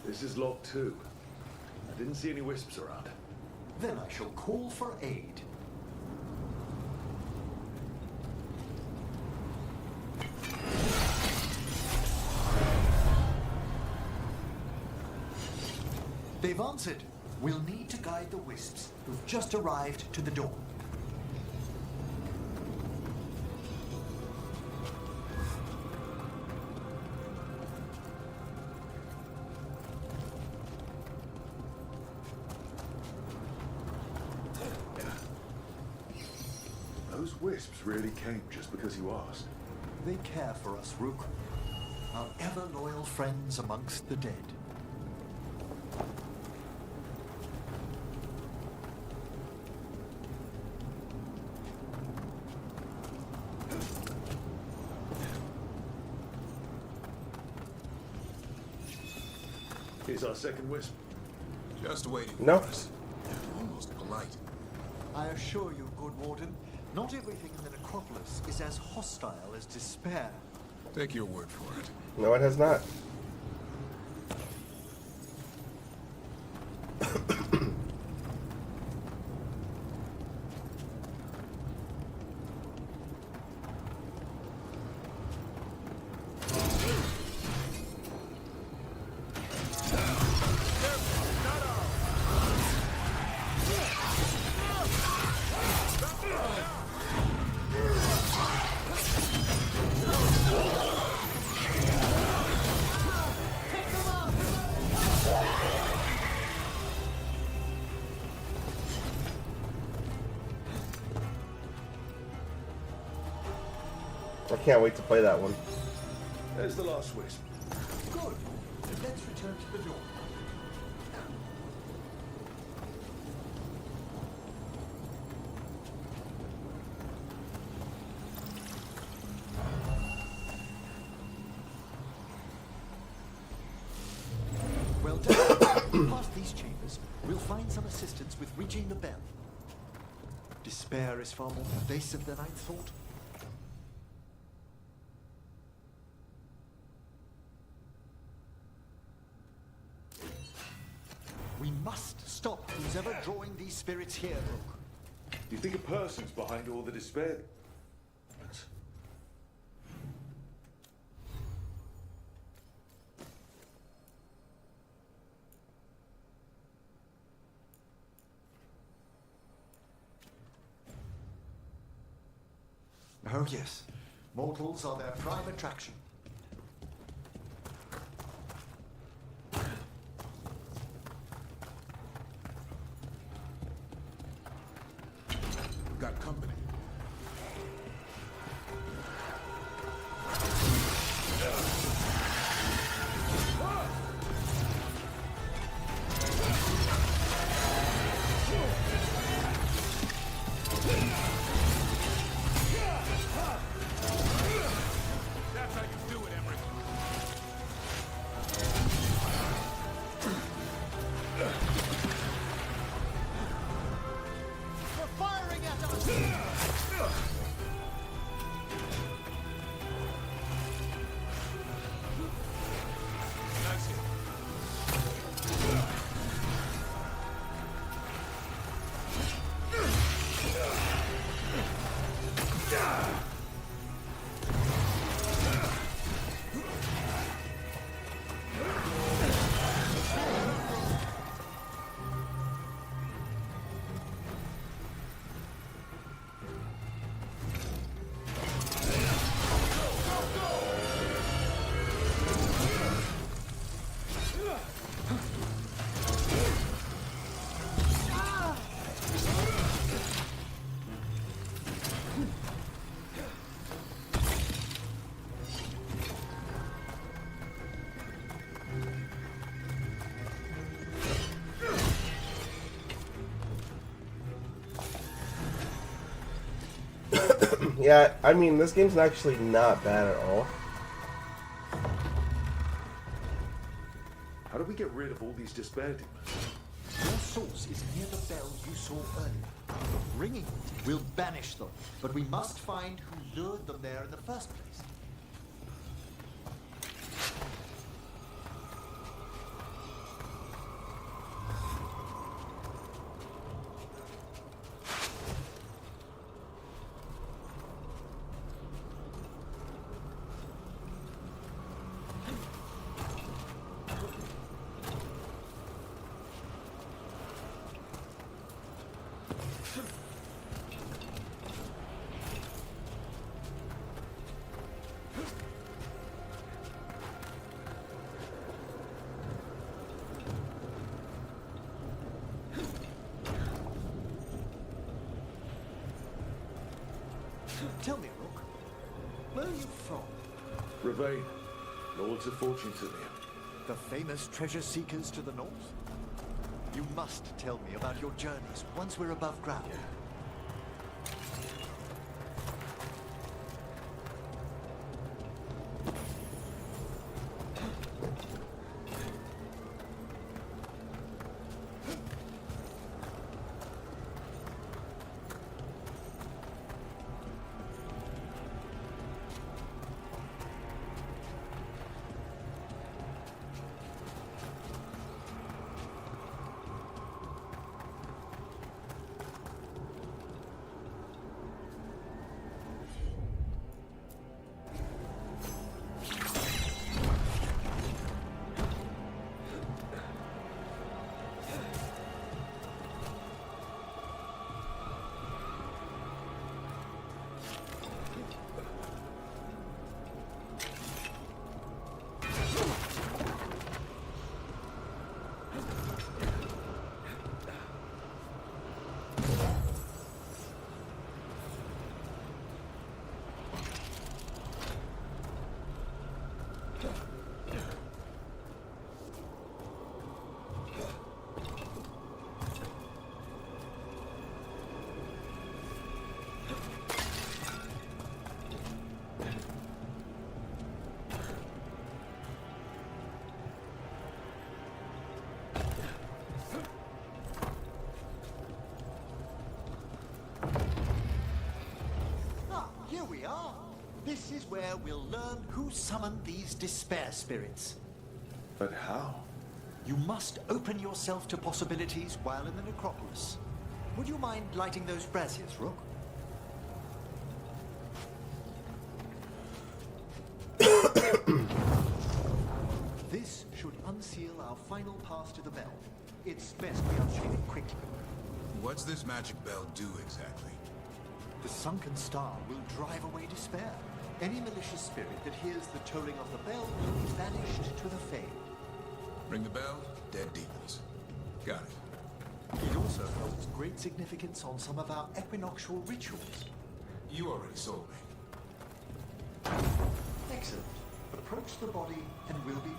This is Log 2. I didn't see any wisps around. Then I shall call for aid. They've answered. We'll need to guide the wisps who've just arrived to the door. Those wisps really came just because you asked. They care for us, Rook. Our ever-loyal friends amongst the dead. Here's our second wisp. Just waiting No. for us. Almost polite. I assure you, good warden, not everything in the necropolis is as hostile as despair. Take your word for it. No, it has not. I can't wait to play that one. There's the last wisp. Good. Let's return to the door. Well done. Past these chambers, we'll find some assistance with reaching the bell. Despair is far more pervasive than I'd thought. We must stop who's ever drawing these spirits here, Rook. Do you think a person's behind all the despair? Oh yes, mortals are their prime attraction. Got company. That's how you do it, Emmerich. They're firing at us! That's it. Yeah, I mean, this game's actually not bad at all. How do we get rid of all these despair demons? Your source is near the bell you saw earlier. Ringing it will banish them, but we must find who lured them there in the first place. Tell me, Rook, where are you from? Rivia, Lords of Fortune to me. The famous treasure seekers to the north? You must tell me about your journeys once we're above ground. Here we are. This is where we'll learn who summoned these despair spirits. But how? You must open yourself to possibilities while in the necropolis. Would you mind lighting those braziers, Rook? This should unseal our final pass to the bell. It's best we unchain it quickly. What's this magic bell do exactly? The sunken star will drive away despair. Any malicious spirit that hears the tolling of the bell will be banished to the Fade. Ring the bell, dead demons. Got it. It also holds great significance on some of our equinoctial rituals. You already sold me. Excellent. Approach the body and we'll begin.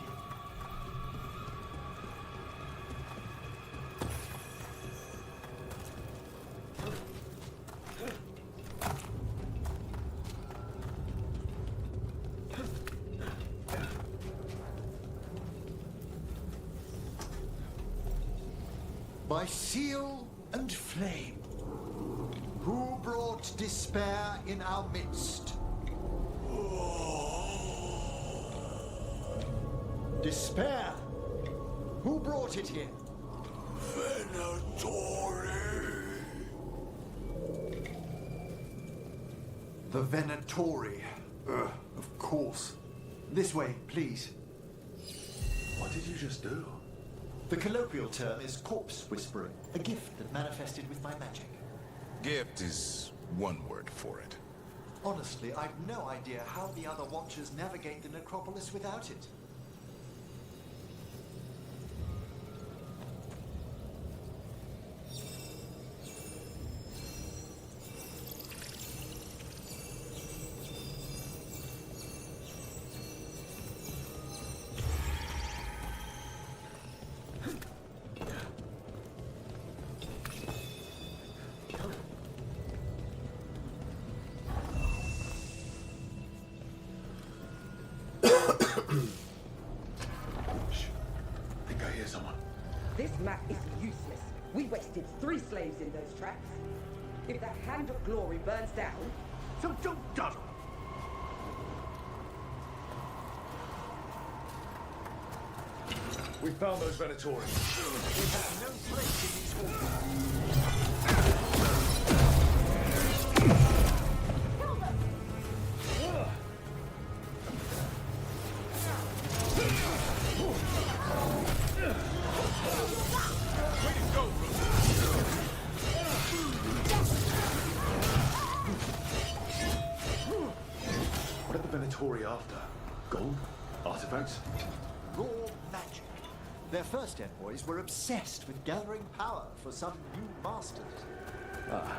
By seal and flame, who brought despair in our midst? Despair? Who brought it here? The Venatori. Of course. This way, please. What did you just do? The colloquial term is corpse whispering, a gift that manifested with my magic. Gift is one word for it. Honestly, I've no idea how the other Watchers navigate the necropolis without it. This map is useless. We wasted 3 slaves in those tracks. If the Hand of Glory burns down... So don't dawdle! We found those Venatori. They have no place in these halls. What are the Venatori after? Gold? Artifacts? Raw magic. Their first envoys were obsessed with gathering power for some new masters. Ah,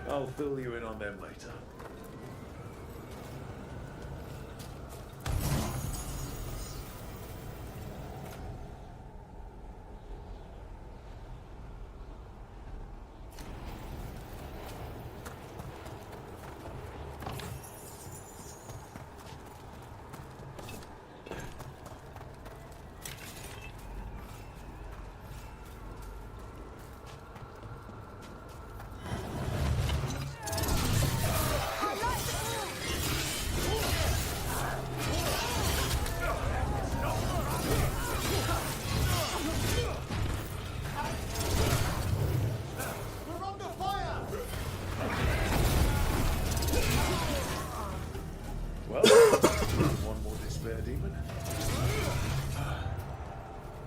I'll fill you in on them later.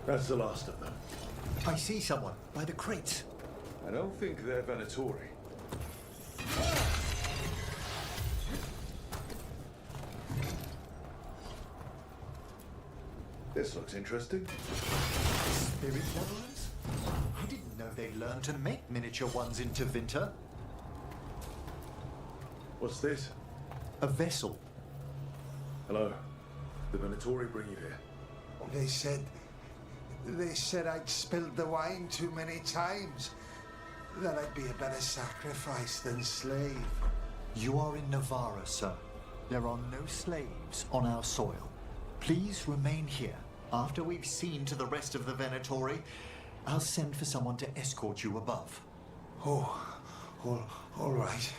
That's the last of them. I see someone by the crates. I don't think they're Venatori. This looks interesting. Spirit levelers? I didn't know they learned to make miniature ones into Winter. What's this? A vessel. Hello. The Venatori bring you here. They said I'd spilled the wine too many times. That I'd be a better sacrifice than slave. You are in Navarra, sir. There are no slaves on our soil. Please remain here. After we've seen to the rest of the Venatori, I'll send for someone to escort you above. Oh, all right.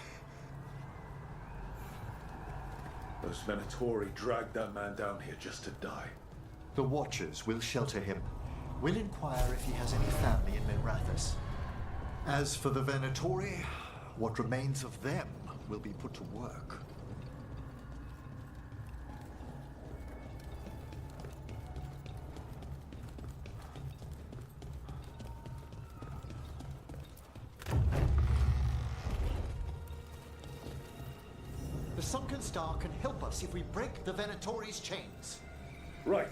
Those Venatori dragged that man down here just to die. The Watchers will shelter him. We'll inquire if he has any family in Mprpraju. As for the Venatori, what remains of them will be put to work. The Sunken Star can help us if we break the Venatori's chains. Right.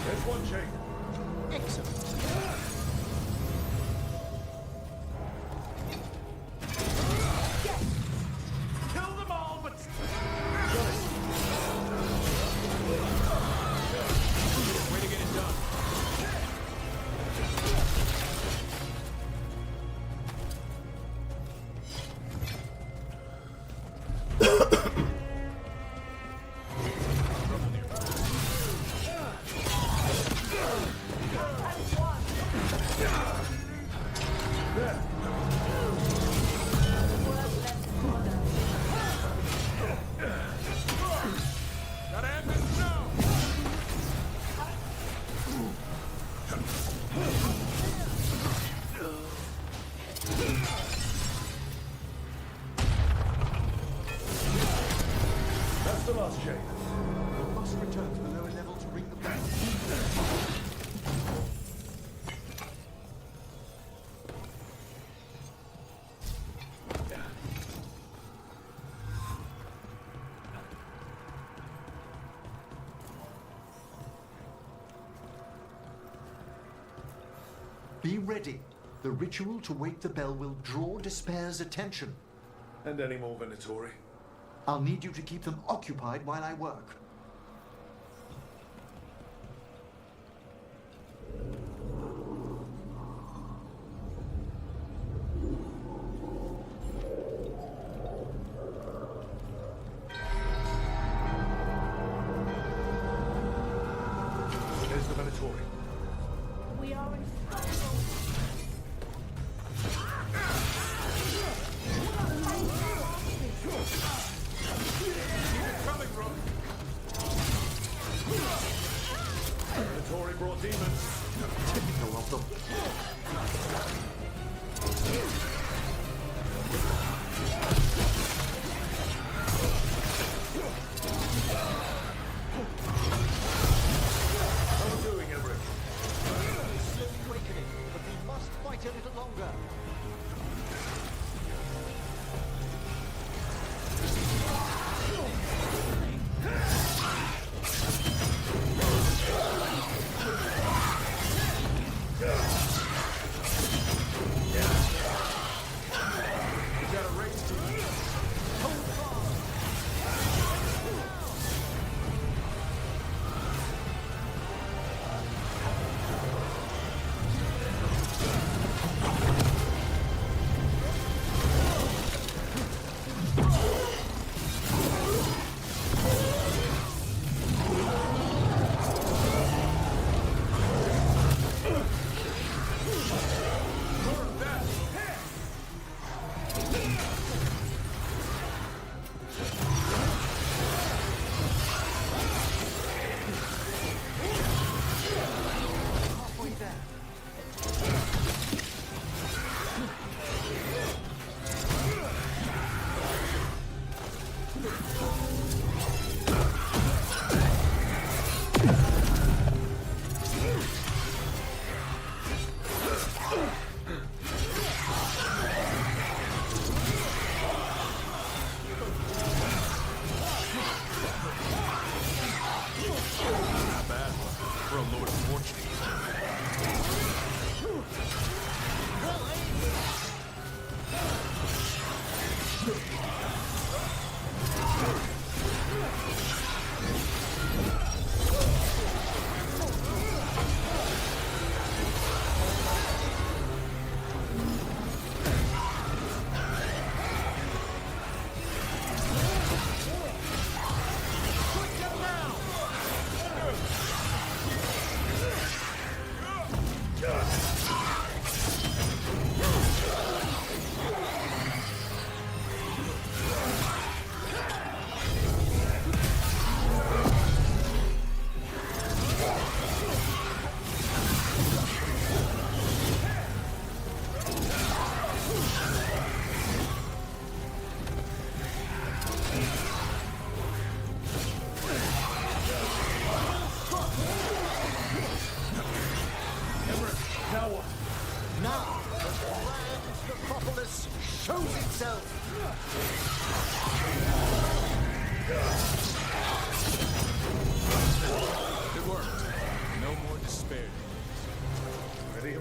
There's one chain. Excellent. Kill them all, but... Way to get it done. Gotta end this now. That's the last chain. We must return to the lower level to ring the bell. Be ready. The ritual to wake the bell will draw Despair's attention. And any more Venatori? I'll need you to keep them occupied while I work. There's the Venatori. We are in trouble. Coming, Rook. Venatori brought demons. Typical of them. How are you doing, Emmerich? Slowly awakening, but we must fight a little longer. We got a race to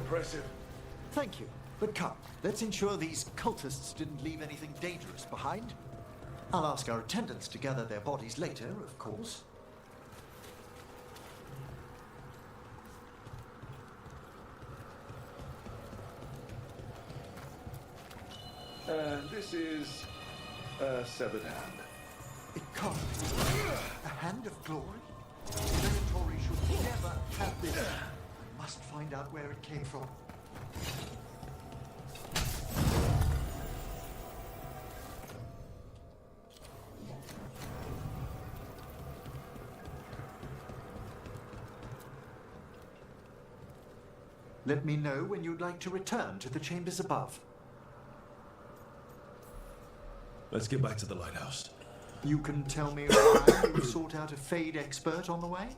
impressive. Thank you. But come, let's ensure these cultists didn't leave anything dangerous behind. I'll ask our attendants to gather their bodies later, of course. And this is a severed hand. It can't be. A hand of glory? Military should never have this. I must find out where it came from. Let me know when you'd like to return to the chambers above. Let's get back to the lighthouse. You can tell me why you sought out a Fade expert on the way?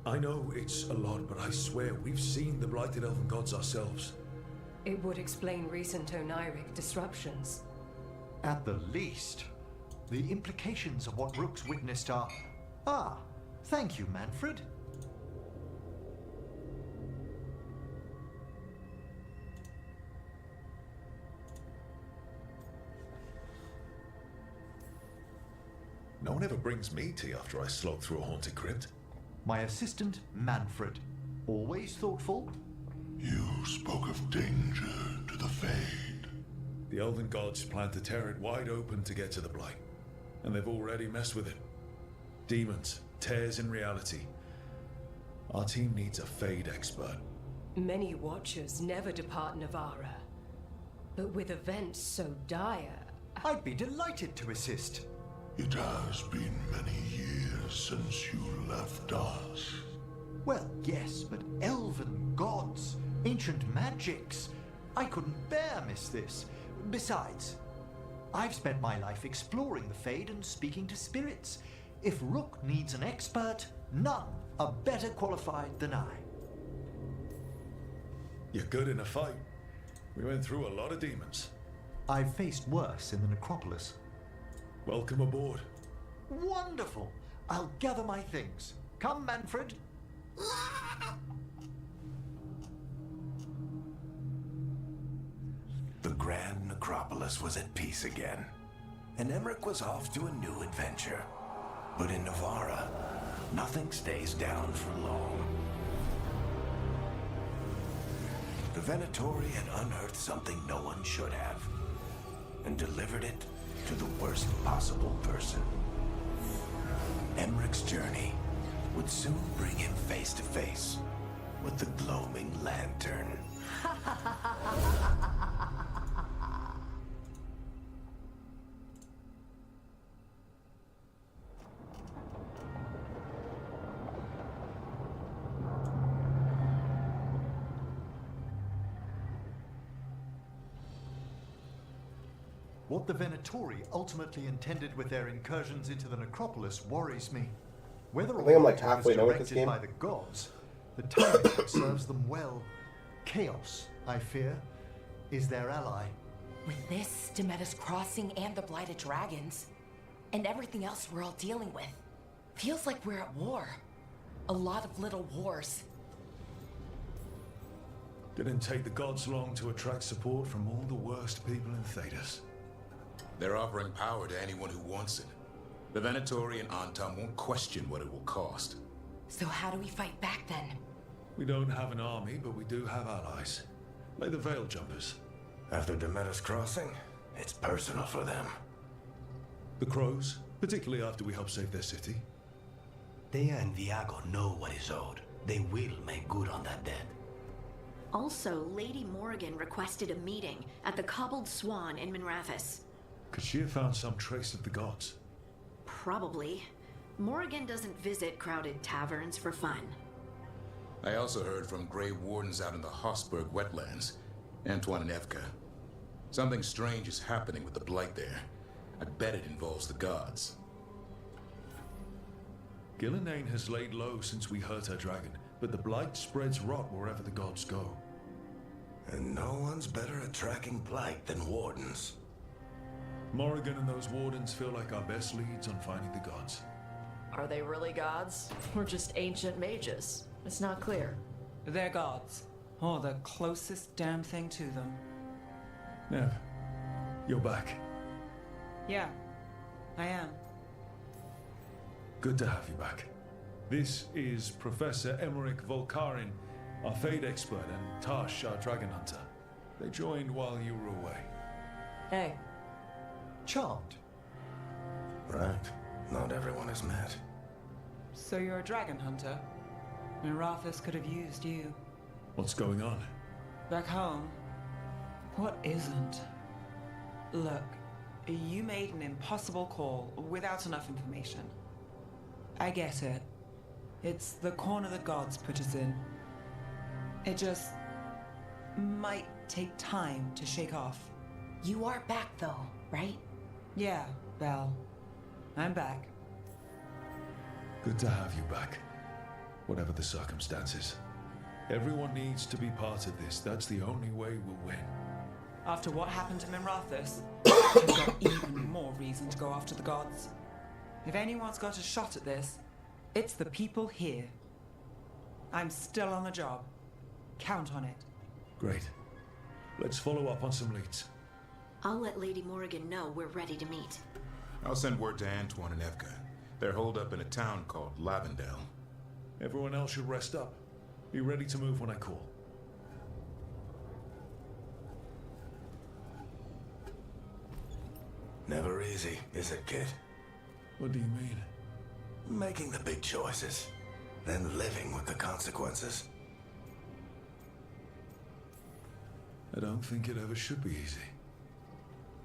I know it's a lot, but I swear we've seen the blighted elven gods ourselves. It would explain recent oniric disruptions. At the least. The implications of what Rook's witnessed are... Ah, thank you, Manfred. No one ever brings me tea after I slog through a haunted crypt. My assistant, Manfred. Always thoughtful. You spoke of danger to the Fade. The elven gods plan to tear it wide open to get to the blight. And they've already messed with it. Demons, tears in reality. Our team needs a Fade expert. Many watchers never depart Navarra. But with events so dire... I'd be delighted to assist. It has been many years since you left us. Well, yes, but elven gods, ancient magics. I couldn't bear miss this. Besides, I've spent my life exploring the Fade and speaking to spirits. If Rook needs an expert, none are better qualified than I. You're good in a fight. We went through a lot of demons. I've faced worse in the necropolis. Welcome aboard. Wonderful! I'll gather my things. Come, Manfred. The Grand Necropolis was at peace again, and Emmerich was off to a new adventure. But in Navarra, nothing stays down for long. The Venatori had unearthed something no one should have, and delivered it to the worst possible person. Emmerich's journey would soon bring him face to face with the gloaming lantern. What the Venatori ultimately intended with their incursions into the necropolis worries me. Whether I think I'm like or not it halfway was done with this directed game. by the gods, the tyrant that serves them well. Chaos, I fear, is their ally. With this, Demeter's Crossing and the Blighted Dragons, and everything else we're all dealing with, feels like we're at war. A lot of little wars. Didn't take the gods long to attract support from all the worst people in Thedas. They're offering power to anyone who wants it. The Venatori and Antam won't question what it will cost. So how do we fight back then? We don't have an army, but we do have allies. Like the Veil Jumpers. After Demeter's Crossing, it's personal for them. The Crows, particularly after we helped save their city. Thea and Viago know what is owed. They will make good on that debt. Also, Lady Morrigan requested a meeting at the Cobbled Swan in Mprpraju. Could she have found some trace of the gods? Probably. Morrigan doesn't visit crowded taverns for fun. I also heard from Grey Wardens out in the Hossberg wetlands, Antoine and Evka. Something strange is happening with the Blight there. I bet it involves the gods. Gillenane has laid low since we hurt her dragon, but the Blight spreads rot wherever the gods go. And no one's better at tracking Blight than Wardens. Morrigan and those wardens feel like our best leads on finding the gods. Are they really gods? Or just ancient mages? It's not clear. They're gods. Or the closest damn thing to them. Nev, you're back. Yeah, I am. Good to have you back. This is Professor Emmerich Volkarin, our Fade expert, and Tash, our dragon hunter. They joined while you were away. Hey. Charmed. Right. Not everyone is met. So you're a dragon hunter? Mirathis could have used you. What's going on? Back home, what isn't? Look, you made an impossible call without enough information. I get it. It's the corner the gods put us in. It just might take time to shake off. You are back though, right? Yeah, Belle. I'm back. Good to have you back. Whatever the circumstances. Everyone needs to be part of this. That's the only way we'll win. After what happened to Mimrathis, I've got even more reason to go after the gods. If anyone's got a shot at this, it's the people here. I'm still on the job. Count on it. Great. Let's follow up on some leads. I'll let Lady Morrigan know we're ready to meet. I'll send word to Antoine and Evka. They're holed up in a town called Lavendale. Everyone else should rest up. Be ready to move when I call. Never easy, is it, kid? What do you mean? Making the big choices, then living with the consequences. I don't think it ever should be easy.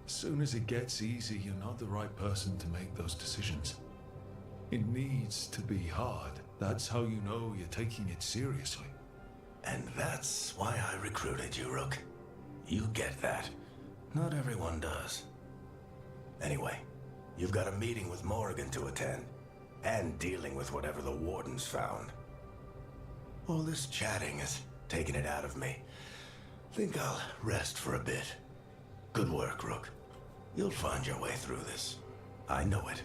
As soon as it gets easy, you're not the right person to make those decisions. It needs to be hard. That's how you know you're taking it seriously. And that's why I recruited you, Rook. You get that. Not everyone does. Anyway, you've got a meeting with Morrigan to attend, and dealing with whatever the wardens found. All this chatting is taking it out of me. Think I'll rest for a bit. Good work, Rook. You'll find your way through this. I know it.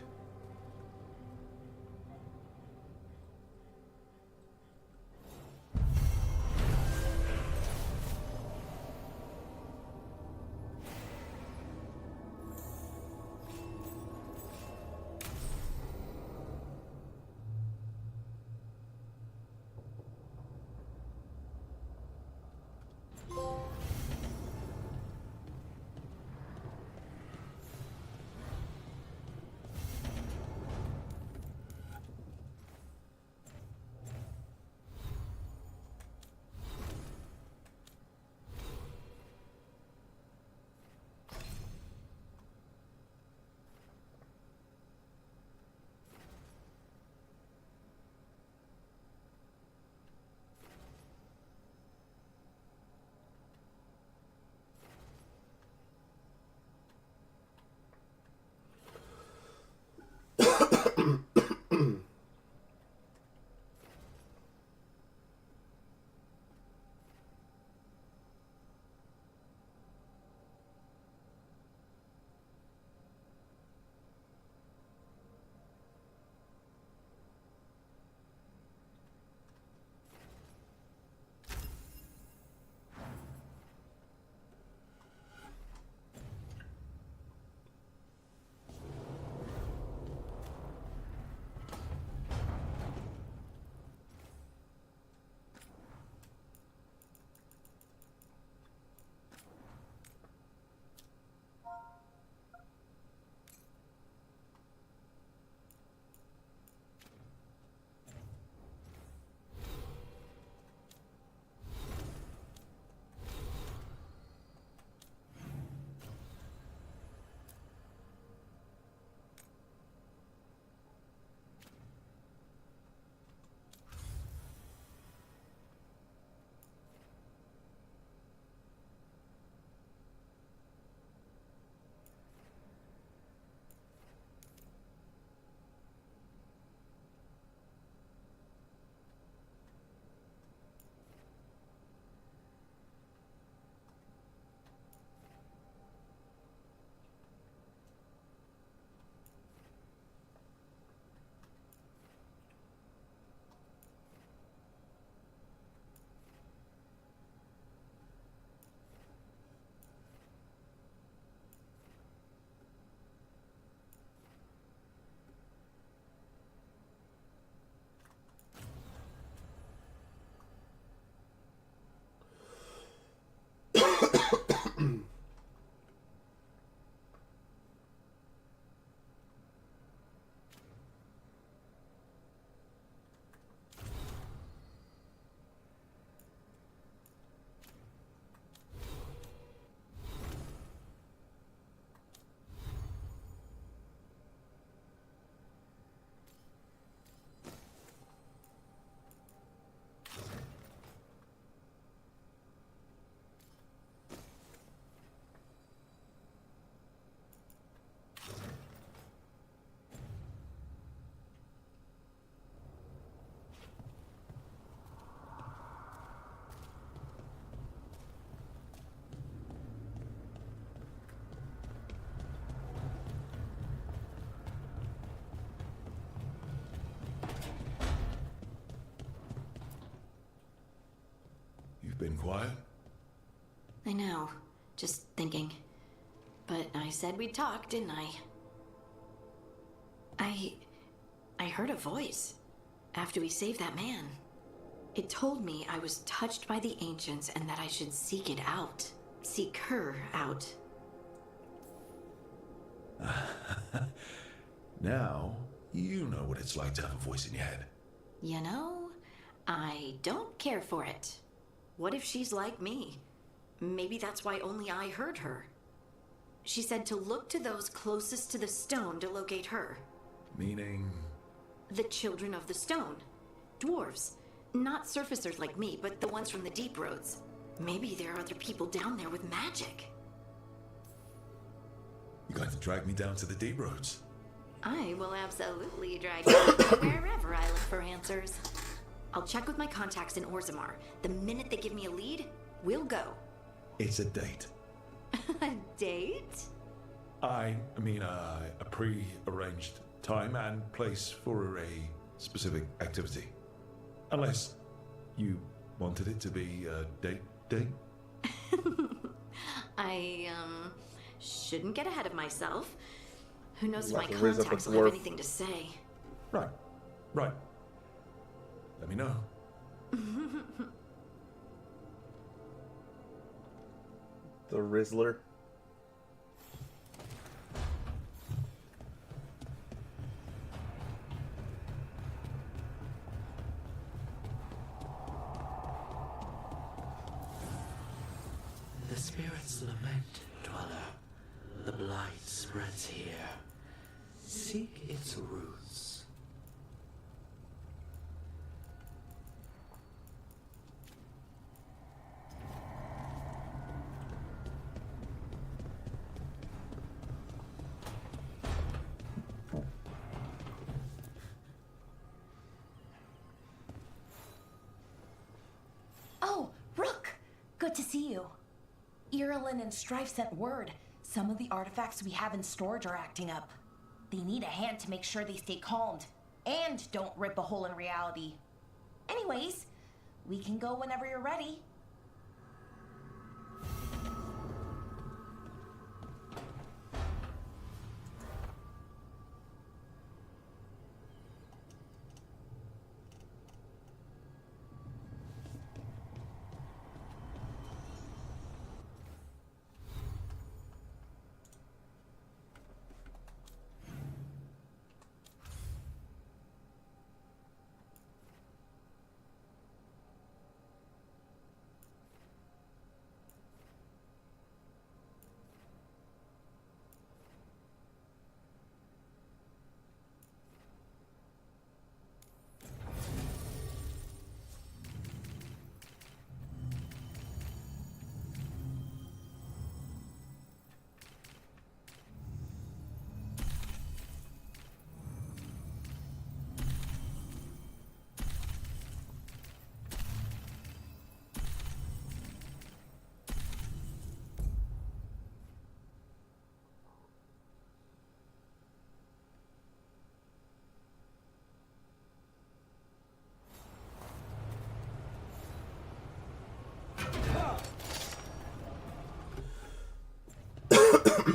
been quiet. I know. Just thinking. But I said we'd talk, didn't I? I heard a voice after we saved that man. It told me I was touched by the ancients and that I should seek it out. Seek her out. Now, you know what it's like to have a voice in your head. You know, I don't care for it. What if she's like me? Maybe that's why only I heard her. She said to look to those closest to the stone to locate her. Meaning? The children of the stone. Dwarves. Not surfacers like me, but the ones from the deep roads. Maybe there are other people down there with magic. You're going to drag me down to the deep roads? I will absolutely drag you wherever I look for answers. I'll check with my contacts in Orzammar. The minute they give me a lead, we'll go. It's a date. A date? I mean, a pre-arranged time and place for a specific activity. Unless you wanted it to be a date. I, shouldn't get ahead of myself. Who knows if my Like a Riz of a contacts will have dwarf. anything to say. Right. Let me know. The Rizzler. The spirits lament, dweller. The blight spreads here. Seek its roots. Oh, Rook! Good to see you. Irilyn and Strife sent word. Some of the artifacts we have in storage are acting up. They need a hand to make sure they stay calmed. And don't rip a hole in reality. Anyways, we can go whenever you're ready.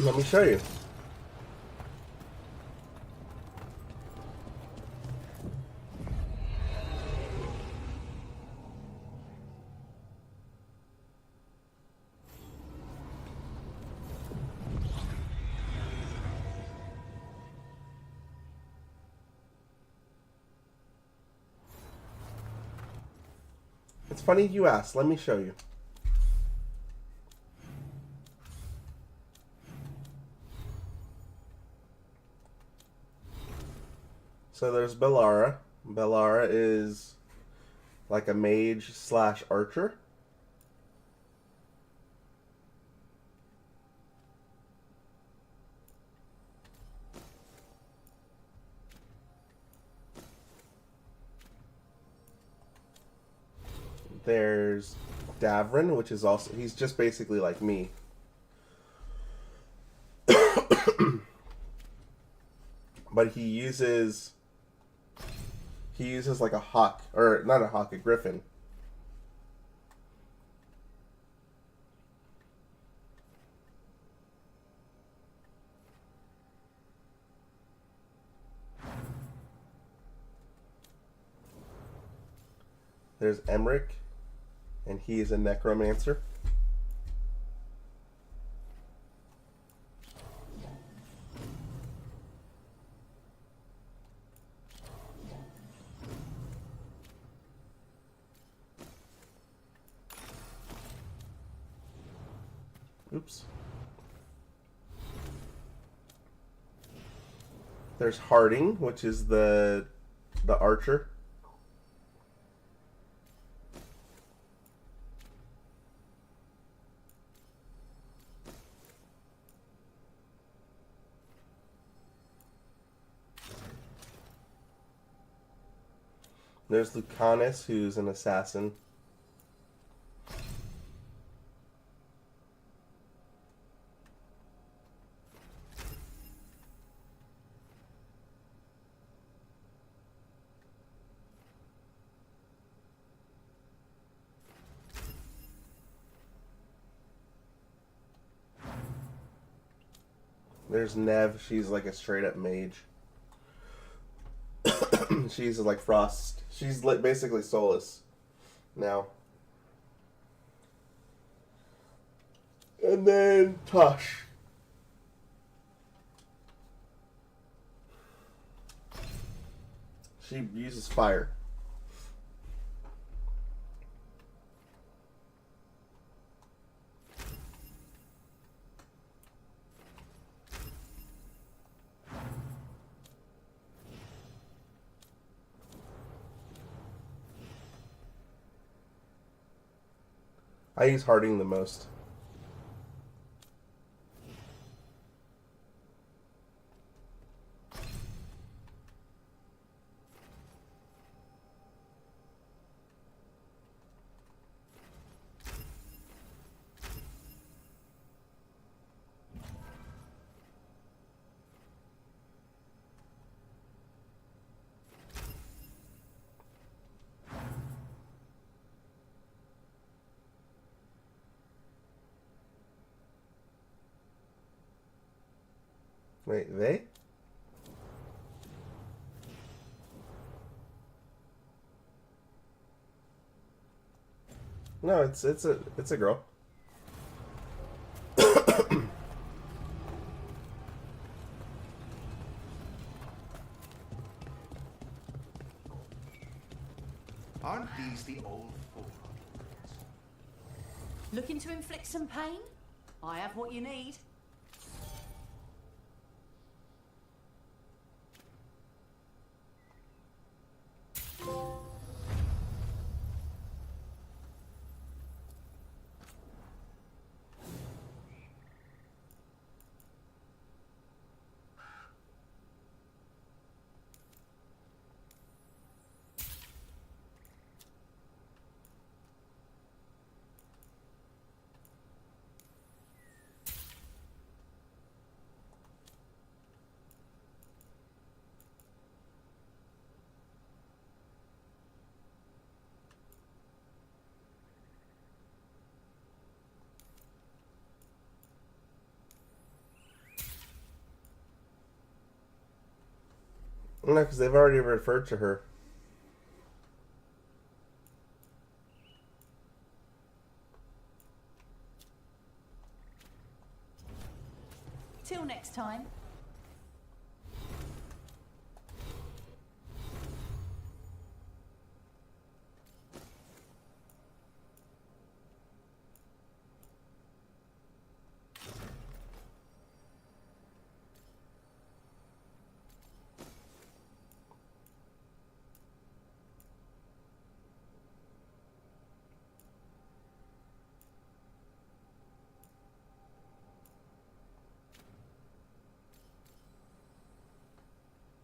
Let me show you. It's funny you asked. Let me show you. So there's Bellara. Bellara is like a mage slash archer. There's Davrin, which is also, he's just basically like me. But he uses like a hawk, or not a hawk, a griffin. There's Emmerich, and he is a necromancer. Oops. There's Harding, which is the archer. There's Lucanus, who's an assassin. There's Nev, she's like a straight up mage. She's like Frost. She's like basically soulless now. And then Tosh. She uses fire. I use Harding the most. Wait, they? No, it's a girl. Aren't these the old forms? Looking to inflict some pain? I have what you need. No, because they've already referred to her. Till next time.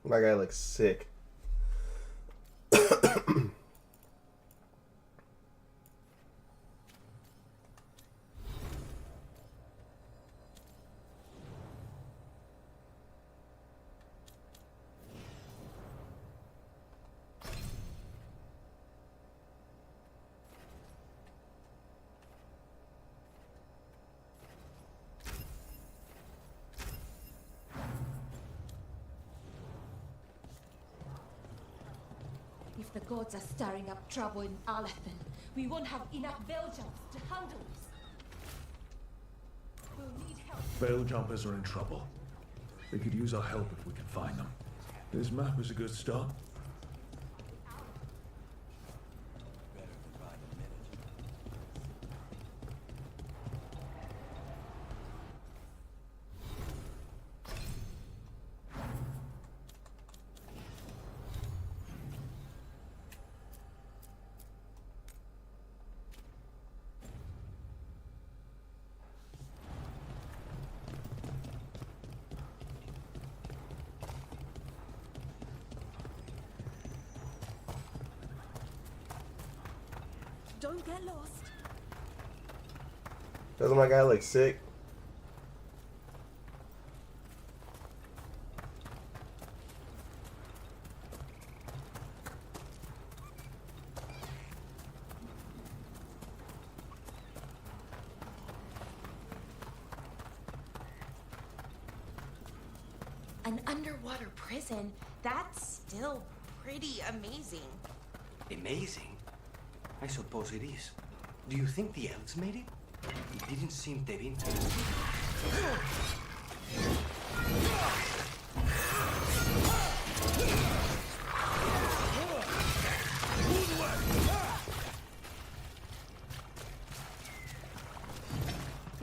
My guy looks sick. The gods are stirring up trouble in Alathan. We won't have enough Veljams to handle this. We'll need help. Veil jumpers are in trouble. They could use our help if we can find them. This map is a good start. Don't get lost. Doesn't my guy look sick? An underwater prison? That's still pretty amazing. Amazing? I suppose it is. Do you think the elves made it? It didn't seem they've been.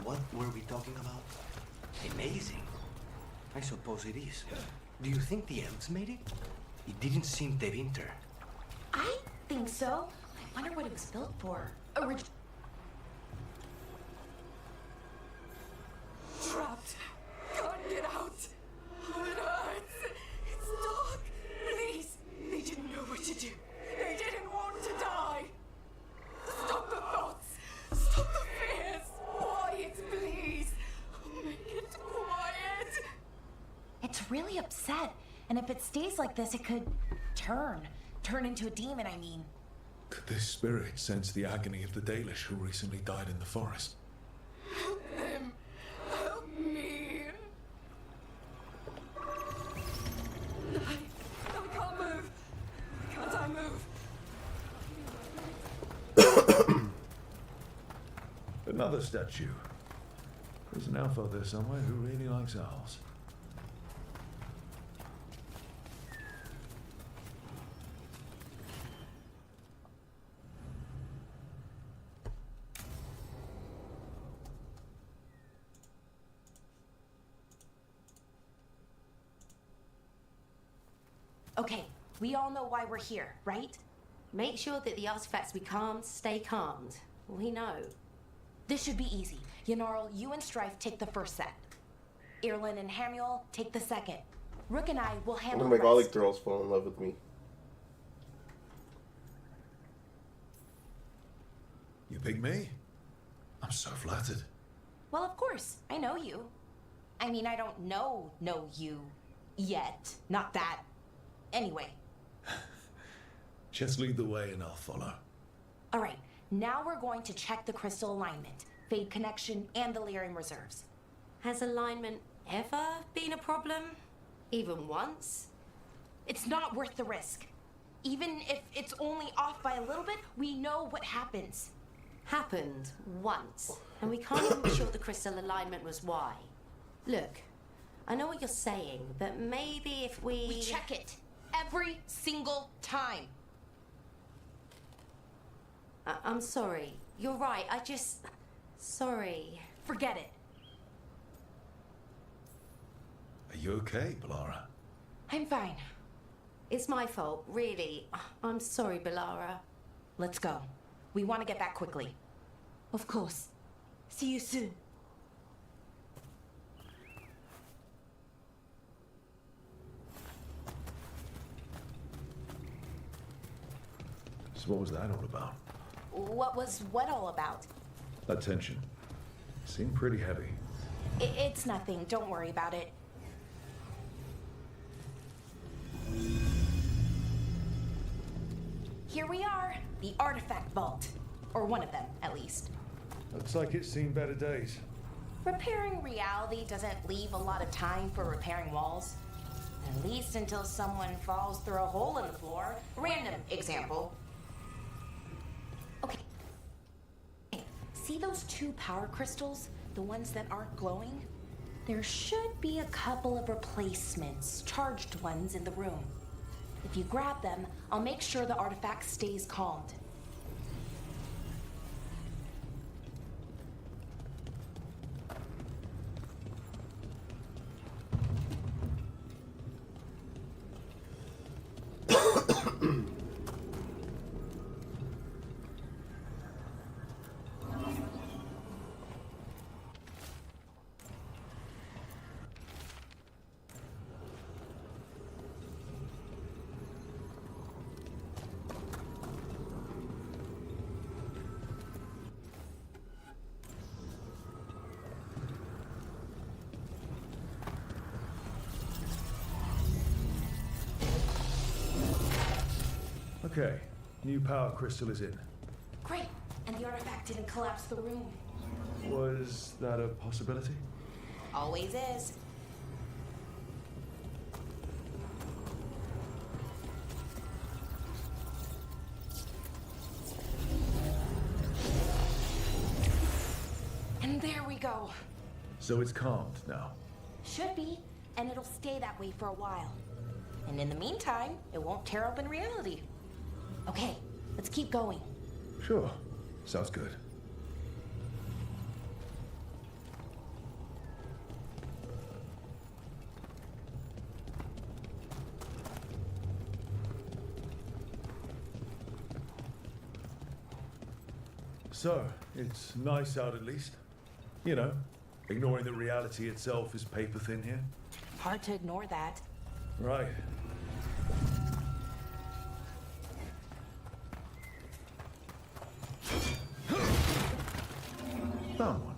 What were we talking about? Amazing? I suppose it is. Do you think the elves made it? It didn't seem they've enter. I think so. I wonder what it was built for. Trapped. Can't get out. It hurts. It's dark. Please. They didn't know what to do. They didn't want to die. Stop the thoughts. Stop the fears. Quiet, please. Make it quiet. It's really upset. And if it stays like this, it could turn into a demon, I mean. Could this spirit sense the agony of the Dalish who recently died in the forest? Help them. Help me. I can't move. Can't I move? Another statue. There's an elf out there somewhere who really likes owls. Okay, we all know why we're here, right? Make sure that the artifacts we calmed stay calmed. We know. This should be easy. Yanarl, you and Strife take the first set. Irlin and Hamuel take the second. Rook and I will I'm handle gonna the make all rest. these girls fall in love with me. You pick me? I'm so flattered. Well, of course. I know you. I mean, I don't know you yet. Not that. Anyway. Just lead the way and I'll follow. All right. Now we're going to check the crystal alignment, fade connection, and the layering reserves. Has alignment ever been a problem? Even once? It's not worth the risk. Even if it's only off by a little bit, we know what happens. Happened once, and we can't even be sure the crystal alignment was why. Look, I know what you're saying, but maybe if We check it every single time. I'm sorry. You're right. Sorry. Forget it. Are you okay, Balara? I'm fine. It's my fault, really. I'm sorry, Balara. Let's go. We want to get back quickly. Of course. See you soon. So what was that all about? What was what all about? That tension. Seemed pretty heavy. It's nothing. Don't worry about it. Here we are. The artifact vault. Or one of them, at least. Looks like it's seen better days. Repairing reality doesn't leave a lot of time for repairing walls. At least until someone falls through a hole in the floor. Random example. Okay. See those 2 power crystals? The ones that aren't glowing? There should be a couple of replacements, charged ones, in the room. If you grab them, I'll make sure the artifact stays calmed. Okay, new power crystal is in. Great, and the artifact didn't collapse the room. Was that a possibility? Always is. And there we go. So it's calmed now. Should be, and it'll stay that way for a while. And in the meantime, it won't tear open reality. Okay, let's keep going. Sure, sounds good. So, it's nice out at least. You know, ignoring that reality itself is paper thin here. Hard to ignore that. Right. Found one.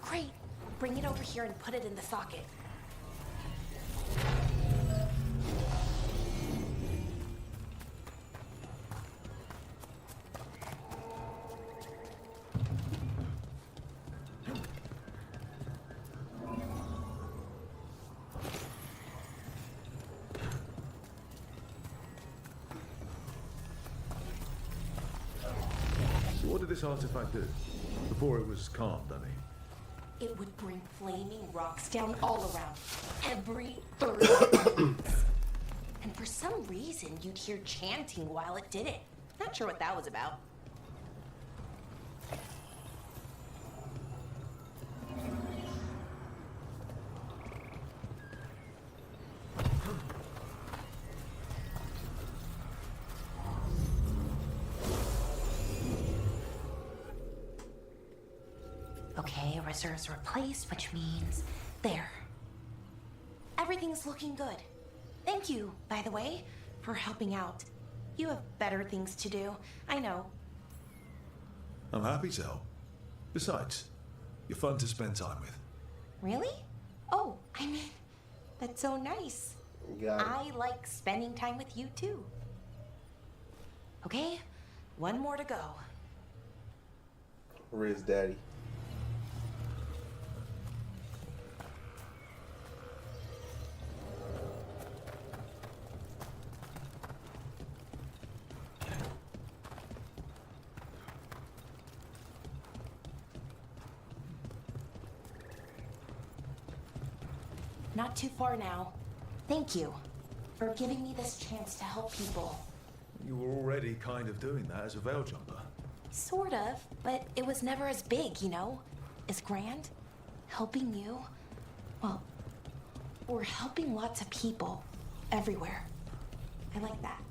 Great. Bring it over here and put it in the socket. So what did this artifact do? Before it was calmed, I mean. It would bring flaming rocks down all around. Every 30 seconds. And for some reason, you'd hear chanting while it did it. Not sure what that was about. Okay, reserves replaced, which means there. Everything's looking good. Thank you, by the way, for helping out. You have better things to do, I know. I'm happy to help. Besides, you're fun to spend time with. Really? Oh, I mean, that's so nice. I like spending time with you too. Okay, one more to go. Where's Daddy? Not too far now. Thank you for giving me this chance to help people. You were already kind of doing that as a veil jumper. Sort of, but it was never as big, you know? As grand. Helping you. Well, we're helping lots of people. Everywhere. I like that.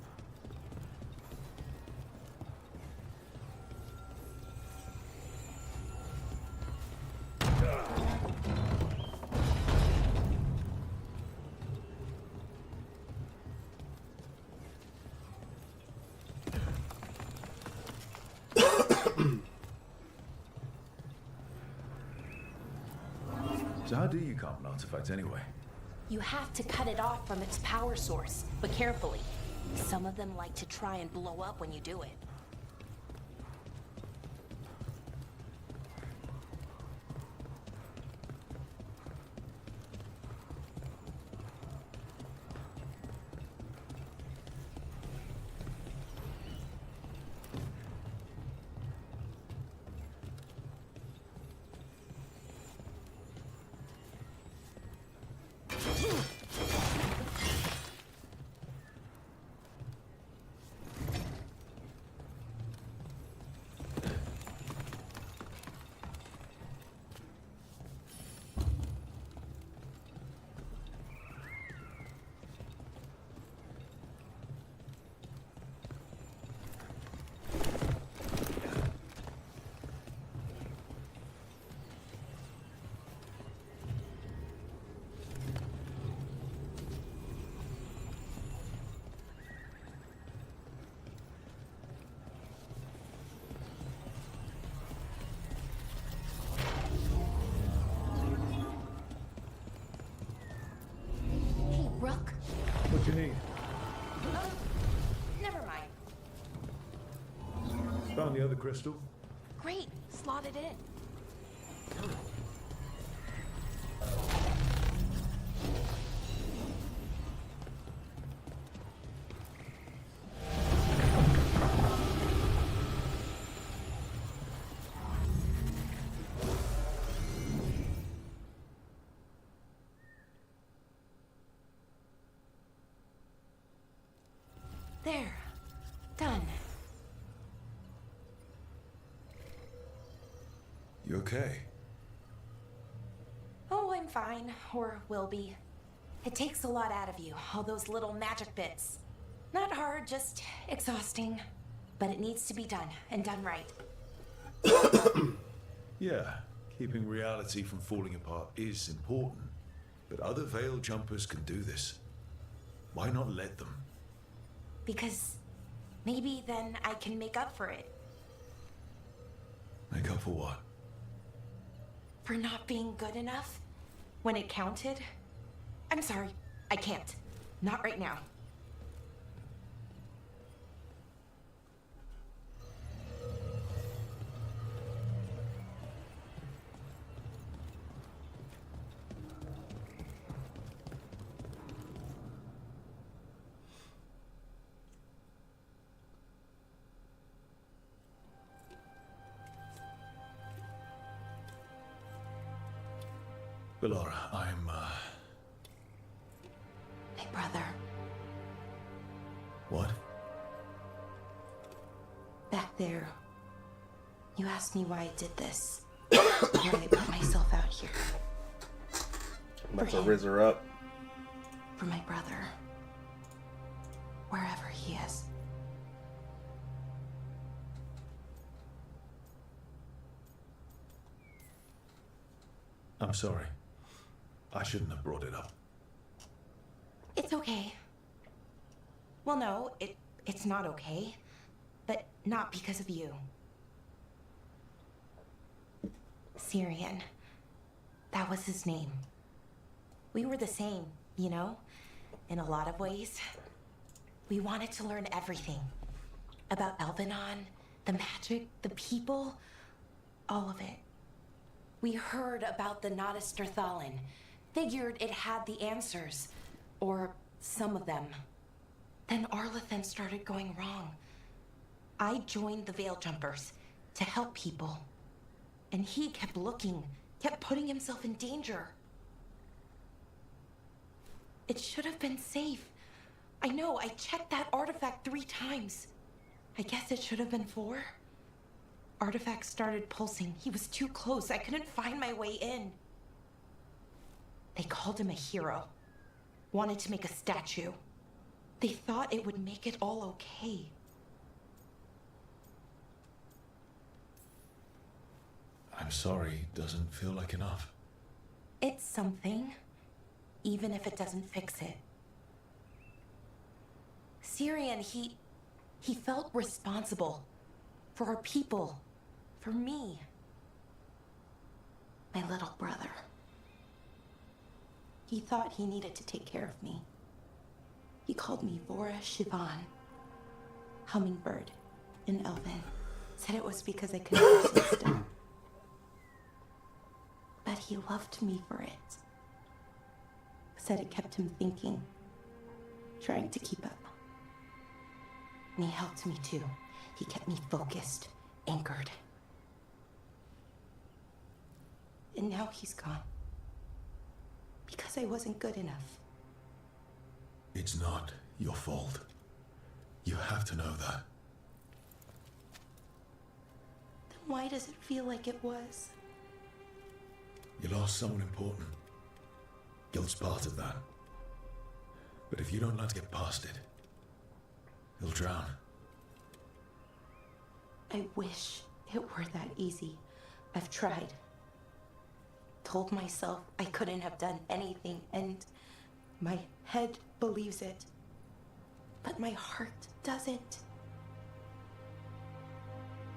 So how do you calm an artifact anyway? You have to cut it off from its power source, but carefully. Some of them like to try and blow up when you do it. Rook? What do you need? Never mind. Found the other crystal? Great. Slot it in. There. Done. You okay? Oh, I'm fine. Or will be. It takes a lot out of you, all those little magic bits. Not hard, just exhausting. But it needs to be done, and done right. Yeah, keeping reality from falling apart is important. But other veil jumpers can do this. Why not let them? Because maybe then I can make up for it. Make up for what? For not being good enough when it counted. I'm sorry, I can't. Not right now. Bellara, I'm, My brother. What? Back there. You asked me why I did this. Why I put myself out here. I'm about to riz her up. For my brother. Wherever he is. I'm sorry. I shouldn't have brought it up. It's okay. Well, no, it's not okay. But not because of you. Syrian. That was his name. We were the same, you know? In a lot of ways. We wanted to learn everything. About Elvenon, the magic, the people, all of it. We heard about the Notisterthalin. Figured it had the answers. Or some of them. Then Arlathan started going wrong. I joined the Veil Jumpers to help people. And he kept looking, kept putting himself in danger. It should have been safe. I know, I checked that artifact 3 times. I guess it should have been 4. Artifact started pulsing. He was too close. I couldn't find my way in. They called him a hero. Wanted to make a statue. They thought it would make it all okay. I'm sorry, doesn't feel like enough. It's something, even if it doesn't fix it. Syrian, he felt responsible for our people, for me. My little brother. He thought he needed to take care of me. He called me Vora Shivan, hummingbird in Elven. Said it was because I couldn't resist him. But he loved me for it. Said it kept him thinking, trying to keep up. And he helped me too. He kept me focused, anchored. And now he's gone. Because I wasn't good enough. It's not your fault. You have to know that. Then why does it feel like it was? You lost someone important. Guilt's part of that. But if you don't let to get past it, you'll drown. I wish it were that easy. I've tried. Told myself I couldn't have done anything, and my head believes it. But my heart doesn't.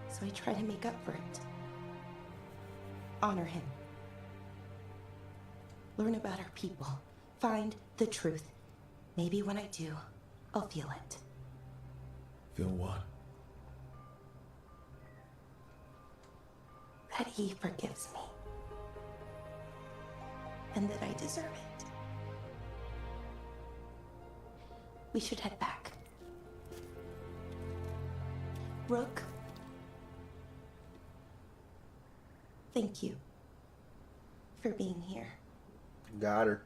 So I try to make up for it. Honor him. Learn about our people. Find the truth. Maybe when I do, I'll feel it. Feel what? That he forgives me. And that I deserve it. We should head back. Rook. Thank you for being here. Got her.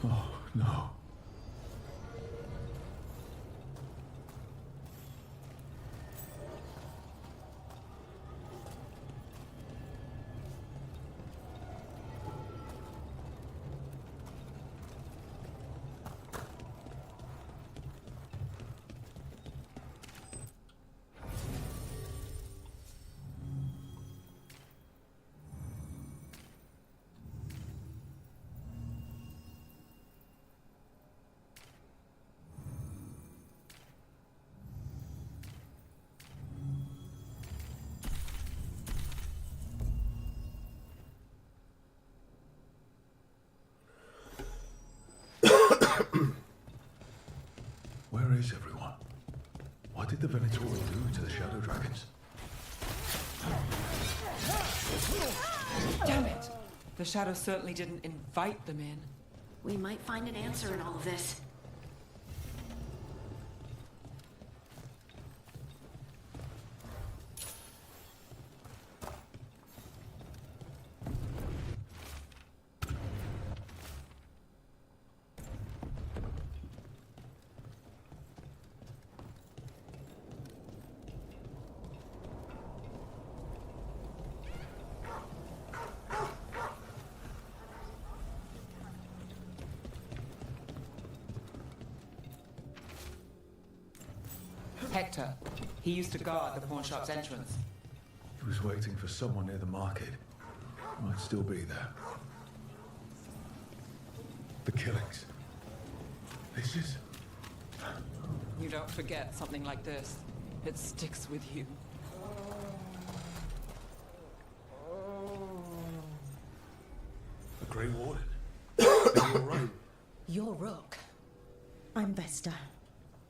Oh, no. Where is everyone? What did the Venatori do to the Shadow Dragons? Damn it! The Shadow certainly didn't invite them in. We might find an answer in all of this. Hector. He used to guard the pawn shop's entrance. He was waiting for someone near the market. Might still be there. The killings. This is... You don't forget something like this. It sticks with you. The Grey Warden. Are you all right? You're Rook. I'm Vesta.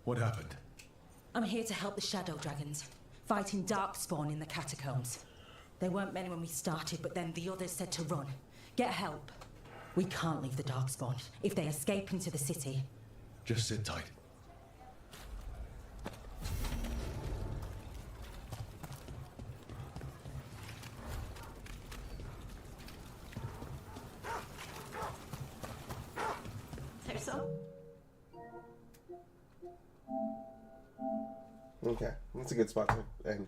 What happened? I'm here to help the Shadow Dragons, fighting Darkspawn in the catacombs. There weren't many when we started, but then the others said to run. Get help. We can't leave the Darkspawn. If they escape into the city... Just sit tight. There's some... Okay, that's a good spot to end.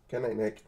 Good night, Nick.